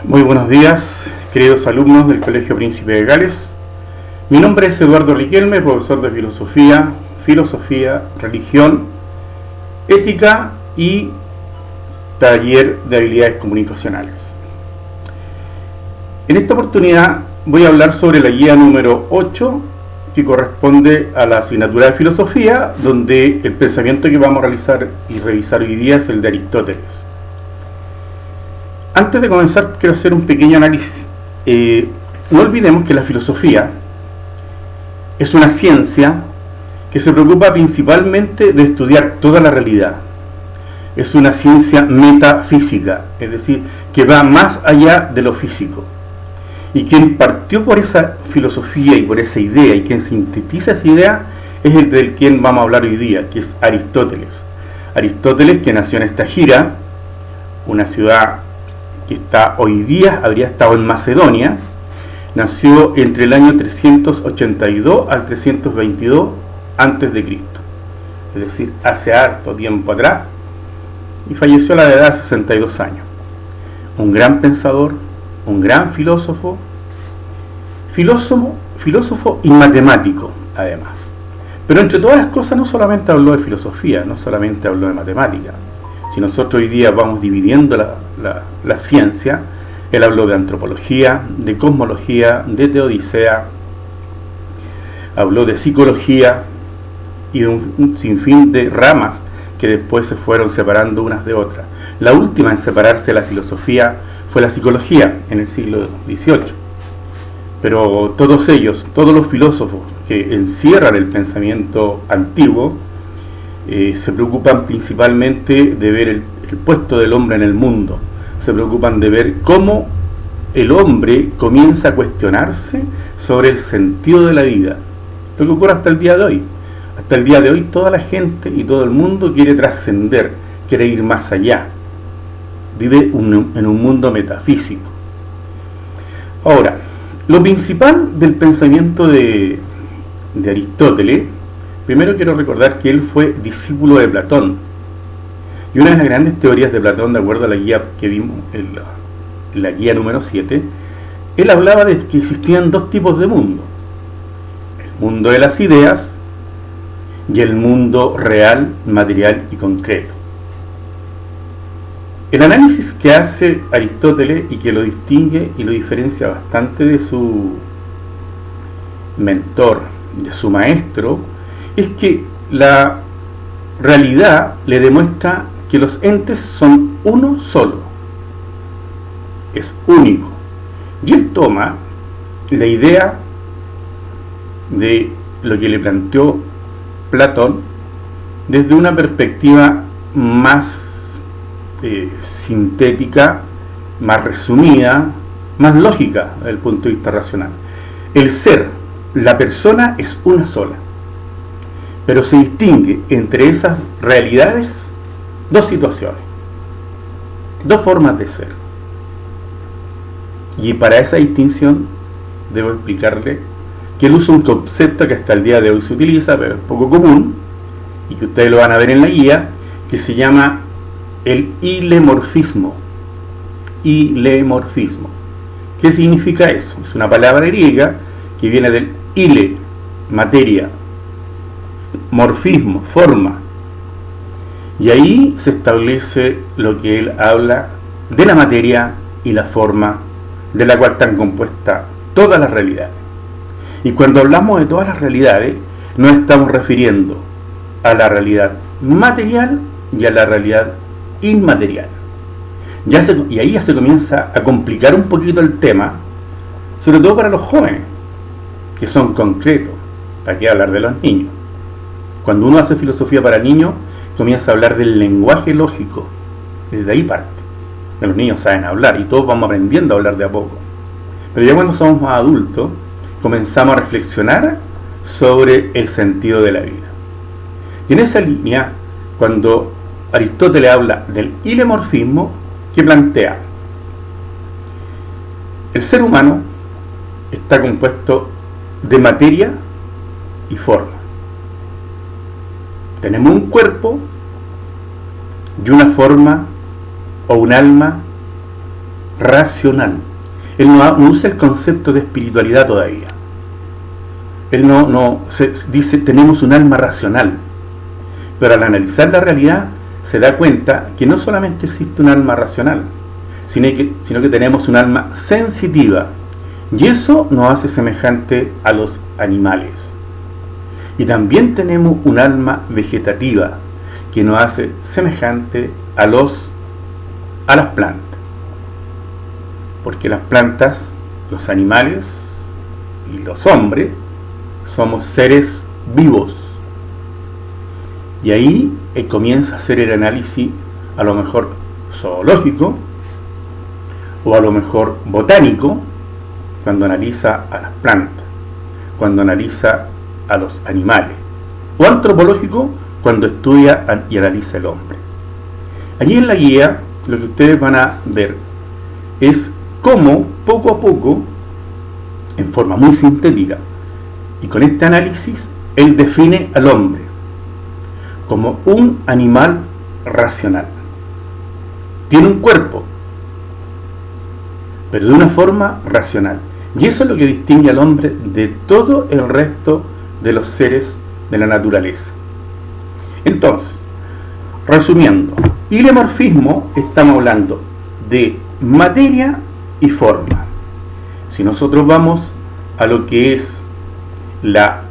Muy buenos días, queridos alumnos del Colegio Príncipe de Gales. Mi nombre es Eduardo Riquelme, profesor de filosofía, religión, ética y taller de habilidades comunicacionales. En esta oportunidad voy a hablar sobre la guía número 8, que corresponde a la asignatura de filosofía, donde el pensamiento que vamos a realizar y revisar hoy día es el de Aristóteles. Antes de comenzar, quiero hacer un pequeño análisis. No olvidemos que la filosofía es una ciencia que se preocupa principalmente de estudiar toda la realidad. Es una ciencia metafísica, es decir, que va más allá de lo físico. Y quien partió por esa filosofía y por esa idea, y quien sintetiza esa idea, es el del quien vamos a hablar hoy día, que es Aristóteles. Aristóteles, que nació en Estagira, una ciudad que está hoy día, habría estado en Macedonia, nació entre el año 382 al 322 antes de Cristo, es decir, hace harto tiempo atrás, y falleció a la edad de 62 años. Un gran pensador, un gran filósofo y matemático además. Pero entre todas las cosas no solamente habló de filosofía, no solamente habló de matemática. Si nosotros hoy día vamos dividiendo la ciencia, él habló de antropología, de cosmología, de teodicea, habló de psicología y de un sinfín de ramas que después se fueron separando unas de otras. La última en separarse de la filosofía fue la psicología en el siglo XVIII. Pero todos ellos, todos los filósofos que encierran el pensamiento antiguo, se preocupan principalmente de ver el puesto del hombre en el mundo. Se preocupan de ver cómo el hombre comienza a cuestionarse sobre el sentido de la vida. Lo que ocurre hasta el día de hoy. Hasta el día de hoy toda la gente y todo el mundo quiere trascender, quiere ir más allá. Vive en un mundo metafísico. Ahora, lo principal del pensamiento de Aristóteles, primero quiero recordar que él fue discípulo de Platón. Y una de las grandes teorías de Platón, de acuerdo a la guía que vimos en la guía número 7, él hablaba de que existían dos tipos de mundo. El mundo de las ideas y el mundo real, material y concreto. El análisis que hace Aristóteles y que lo distingue y lo diferencia bastante de su mentor, de su maestro, es que la realidad le demuestra que los entes son uno solo, es único, y él toma la idea de lo que le planteó Platón desde una perspectiva más sintética, más resumida, más lógica desde el punto de vista racional. El ser, la persona, es una sola, pero se distingue entre esas realidades dos situaciones, dos formas de ser. Y para esa distinción debo explicarle que él usa un concepto que hasta el día de hoy se utiliza, pero es poco común, y que ustedes lo van a ver en la guía, que se llama el ilemorfismo. Ilemorfismo. ¿Qué significa eso? Es una palabra griega que viene del ile, materia, morfismo, forma. Y ahí se establece lo que él habla de la materia y la forma de la cual están compuestas todas las realidades. Y cuando hablamos de todas las realidades, nos estamos refiriendo a la realidad material y a la realidad inmaterial. Y ahí ya se comienza a complicar un poquito el tema, sobre todo para los jóvenes, que son concretos. ¿Para qué hablar de los niños? Cuando uno hace filosofía para niños, comienza a hablar del lenguaje lógico. Desde ahí parte. Los niños saben hablar y todos vamos aprendiendo a hablar de a poco. Pero ya cuando somos más adultos, comenzamos a reflexionar sobre el sentido de la vida. Y en esa línea, cuando Aristóteles habla del ilemorfismo, que plantea: el ser humano está compuesto de materia y forma. Tenemos un cuerpo y una forma o un alma racional. Él no usa el concepto de espiritualidad todavía. Él dice tenemos un alma racional, pero al analizar la realidad se da cuenta que no solamente existe un alma racional, sino que tenemos un alma sensitiva, y eso nos hace semejante a los animales. Y también tenemos un alma vegetativa que nos hace semejante a las plantas, porque las plantas, los animales y los hombres somos seres vivos. Y ahí comienza a hacer el análisis, a lo mejor zoológico o a lo mejor botánico, cuando analiza a las plantas, cuando analiza a los animales, o antropológico cuando estudia y analiza el hombre. Allí en la guía lo que ustedes van a ver es cómo poco a poco, en forma muy sintética y con este análisis, él define al hombre como un animal racional. Tiene un cuerpo, pero de una forma racional. Y eso es lo que distingue al hombre de todo el resto de los seres de la naturaleza. Entonces, resumiendo, hilemorfismo, estamos hablando de materia y forma. Si nosotros vamos a lo que es la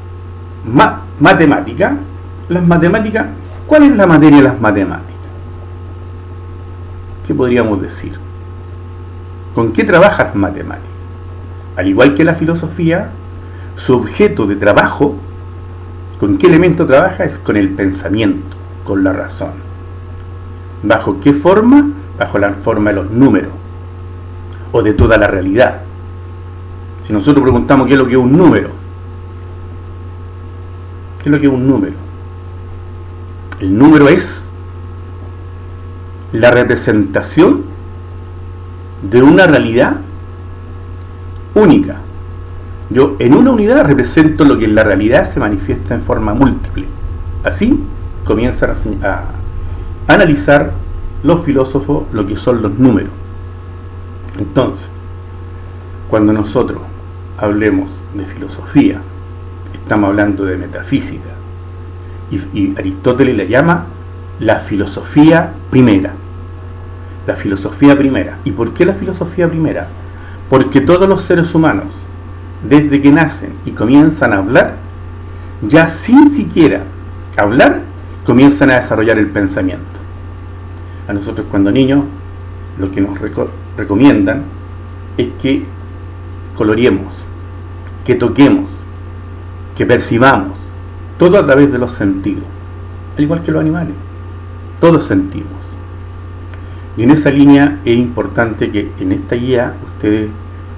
matemática, las matemáticas, ¿cuál es la materia de las matemáticas? ¿Qué podríamos decir? ¿Con qué trabaja las matemáticas? Al igual que la filosofía, su objeto de trabajo, ¿con qué elemento trabaja? Es con el pensamiento, con la razón. ¿Bajo qué forma? Bajo la forma de los números, o de toda la realidad. Si nosotros preguntamos qué es lo que es un número, ¿qué es lo que es un número? El número es la representación de una realidad única. Yo en una unidad represento lo que en la realidad se manifiesta en forma múltiple. Así comienzan a analizar los filósofos lo que son los números. Entonces, cuando nosotros hablemos de filosofía, estamos hablando de metafísica, y Aristóteles le llama la filosofía primera. La filosofía primera. ¿Y por qué la filosofía primera? Porque todos los seres humanos, desde que nacen y comienzan a hablar, ya sin siquiera hablar, comienzan a desarrollar el pensamiento. A nosotros cuando niños, lo que nos recomiendan es que coloreemos, que toquemos, que percibamos, todo a través de los sentidos, al igual que los animales, todos sentimos. Y en esa línea es importante que en esta guía ustedes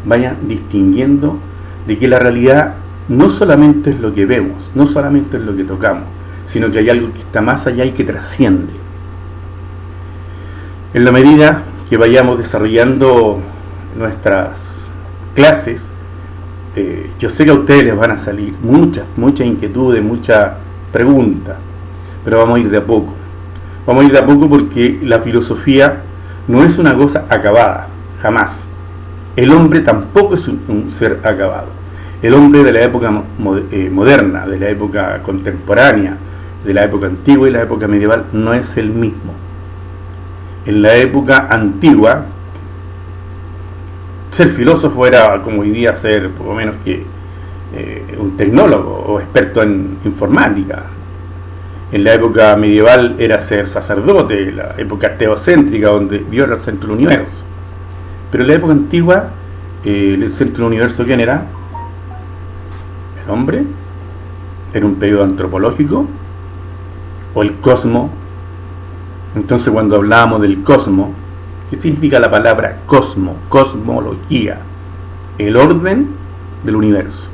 vayan distinguiendo de que la realidad no solamente es lo que vemos, no solamente es lo que tocamos, sino que hay algo que está más allá y que trasciende. En la medida que vayamos desarrollando nuestras clases, yo sé que a ustedes les van a salir muchas inquietudes, muchas preguntas, pero vamos a ir de a poco. Vamos a ir de a poco porque la filosofía no es una cosa acabada, jamás. El hombre tampoco es un ser acabado. El hombre de la época moderna, de la época contemporánea, de la época antigua y la época medieval no es el mismo. En la época antigua, ser filósofo era como hoy día ser por lo menos que un tecnólogo o experto en informática. En la época medieval era ser sacerdote, la época teocéntrica donde Dios era el centro del universo. Pero en la época antigua, el centro del universo, ¿quién era? El hombre. Era un periodo antropológico, o el cosmos. Entonces cuando hablábamos del cosmos, ¿qué significa la palabra cosmo? Cosmología, el orden del universo.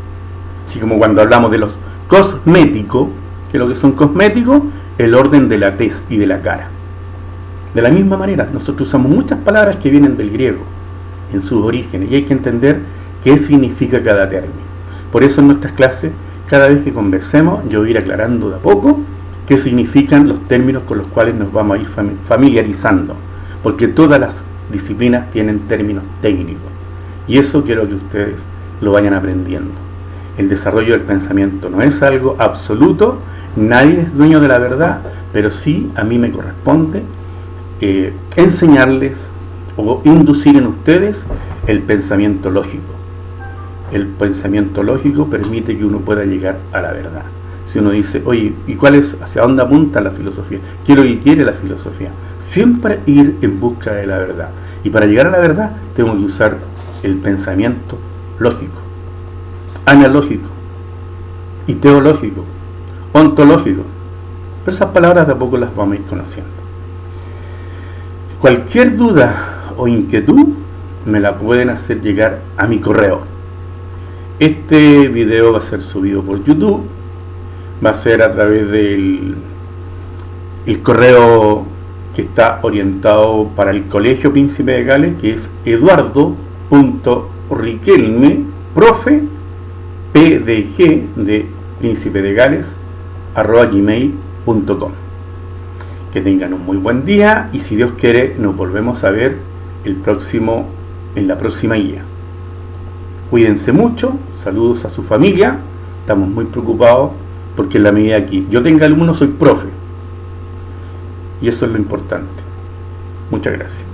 Así como cuando hablamos de los cosméticos, que lo que son cosméticos, el orden de la tez y de la cara. De la misma manera, nosotros usamos muchas palabras que vienen del griego, en sus orígenes, y hay que entender qué significa cada término. Por eso en nuestras clases, cada vez que conversemos, yo voy a ir aclarando de a poco qué significan los términos con los cuales nos vamos a ir familiarizando, porque todas las disciplinas tienen términos técnicos. Y eso quiero que ustedes lo vayan aprendiendo. El desarrollo del pensamiento no es algo absoluto, nadie es dueño de la verdad, pero sí a mí me corresponde enseñarles o inducir en ustedes el pensamiento lógico. El pensamiento lógico permite que uno pueda llegar a la verdad. Si uno dice, oye, ¿y cuál es, hacia dónde apunta la filosofía? ¿Qué es lo que quiere la filosofía? Siempre ir en busca de la verdad. Y para llegar a la verdad tengo que usar el pensamiento lógico, analógico, y teológico, ontológico. Pero esas palabras de a poco las vamos a ir conociendo. Cualquier duda o inquietud me la pueden hacer llegar a mi correo. Este video va a ser subido por YouTube, va a ser a través del correo que está orientado para el Colegio Príncipe de Gales, que es eduardo.riquelme, profe, pdg de Príncipe de Gales, @gmail.com. Que tengan un muy buen día y si Dios quiere nos volvemos a ver en la próxima guía. Cuídense mucho, saludos a su familia, estamos muy preocupados porque en la medida que yo tenga alumnos soy profe y eso es lo importante. Muchas gracias.